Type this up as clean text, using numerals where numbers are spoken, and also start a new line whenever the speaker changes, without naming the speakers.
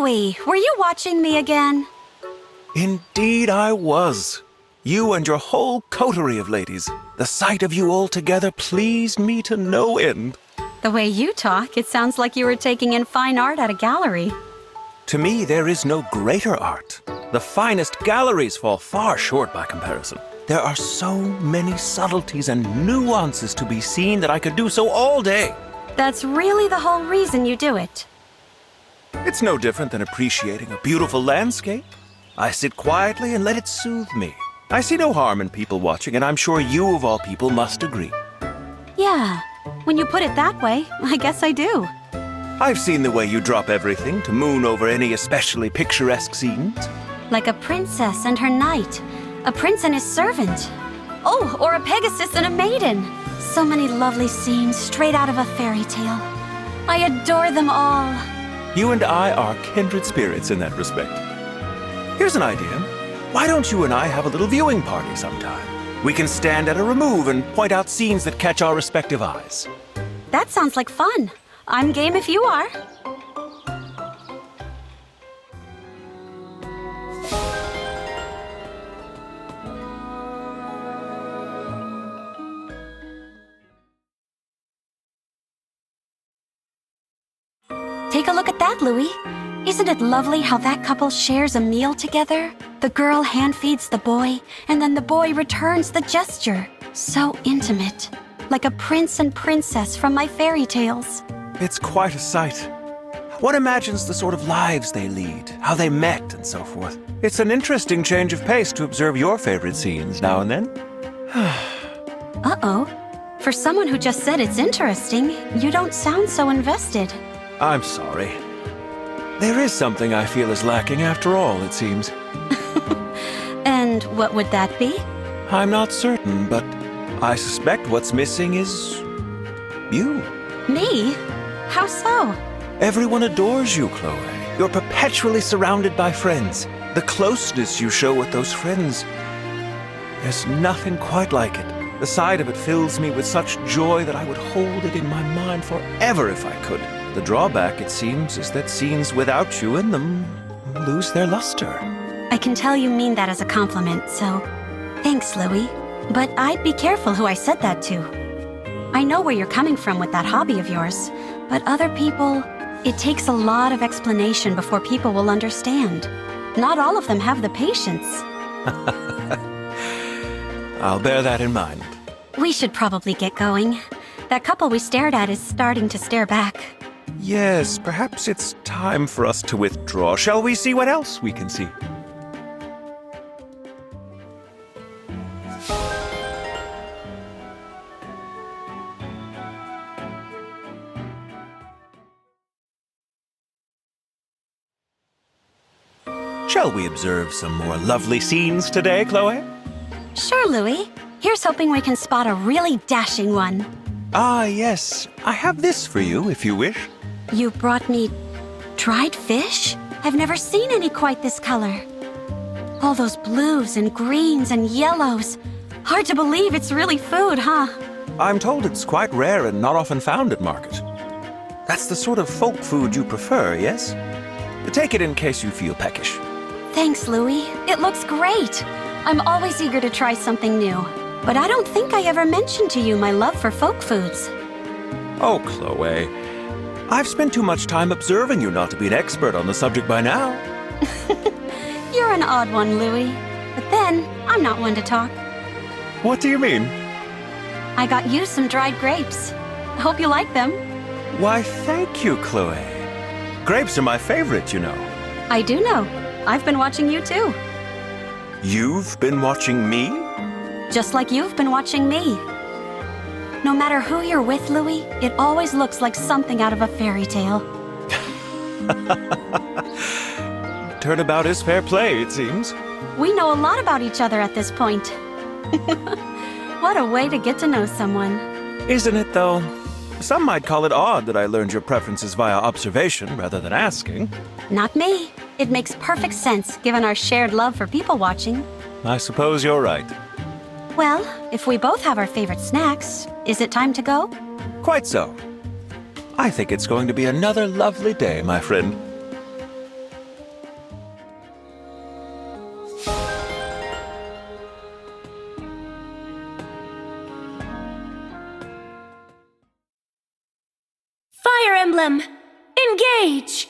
Louis, were you watching me again?
Indeed I was. You and your whole coterie of ladies. The sight of you all together pleased me to no end.
The way you talk, it sounds like you were taking in fine art at a gallery.
To me, there is no greater art. The finest galleries fall far short by comparison. There are so many subtleties and nuances to be seen that I could do so all day.
That's really the whole reason you do it.
It's no different than appreciating a beautiful landscape. I sit quietly and let it soothe me. I see no harm in people watching, and I'm sure you of all people must agree.
Yeah, when you put it that way, I guess I do.
I've seen the way you drop everything to moon over any especially picturesque scenes.
Like a princess and her knight, a prince and his servant. Oh, or a Pegasus and a maiden. So many lovely scenes straight out of a fairy tale. I adore them all.
You and I are kindred spirits in that respect. Here's an idea. Why don't you and I have a little viewing party sometime? We can stand at a remove and point out scenes that catch our respective eyes.
That sounds like fun. I'm game if you are. Take a look at that, Louis. Isn't it lovely how that couple shares a meal together? The girl hand-feeds the boy, and then the boy returns the gesture. So intimate. Like a prince and princess from my fairy tales.
It's quite a sight. One imagines the sort of lives they lead, how they met, and so forth. It's an interesting change of pace to observe your favorite scenes now and then.
Uh-oh. For someone who just said it's interesting, you don't sound so invested.
I'm sorry. There is something I feel is lacking after all, it seems.
And what would that be?
I'm not certain, but I suspect what's missing is you.
Me? How so?
Everyone adores you, Chloe. You're perpetually surrounded by friends. The closeness you show with those friends, there's nothing quite like it. The sight of it fills me with such joy that I would hold it in my mind forever if I could. The drawback, it seems, is that scenes without you in them lose their luster.
I can tell you mean that as a compliment, so thanks, Louis. But I'd be careful who I said that to. I know where you're coming from with that hobby of yours, but other people, it takes a lot of explanation before people will understand. Not all of them have the patience.
I'll bear that in mind.
We should probably get going. That couple we stared at is starting to stare back.
Yes, perhaps it's time for us to withdraw. Shall we see what else we can see? Shall we observe some more lovely scenes today, Chloe?
Sure, Louis. Here's hoping we can spot a really dashing one.
Ah, yes. I have this for you, if you wish.
You brought me dried fish? I've never seen any quite this color. All those blues and greens and yellows. Hard to believe it's really food, huh?
I'm told it's quite rare and not often found at market. That's the sort of folk food you prefer, yes? Take it in case you feel peckish.
Thanks, Louis. It looks great. I'm always eager to try something new. But I don't think I ever mentioned to you my love for folk foods.
Oh, Chloe. I've spent too much time observing you not to be an expert on the subject by now.
You're an odd one, Louis. But then, I'm not one to talk.
What do you mean?
I got you some dried grapes. I hope you like them.
Why, thank you, Chloe. Grapes are my favorite, you know.
I do know. I've been watching you too.
You've been watching me?
Just like you've been watching me. No matter who you're with, Louis, it always looks like something out of a fairy tale.
Turnabout is fair play, it seems.
We know a lot about each other at this point. What a way to get to know someone.
Isn't it, though? Some might call it odd that I learned your preferences via observation rather than asking.
Not me. It makes perfect sense, given our shared love for people watching.
I suppose you're right.
Well, if we both have our favorite snacks, is it time to go?
Quite so. I think it's going to be another lovely day, my friend.
Emblem Engage!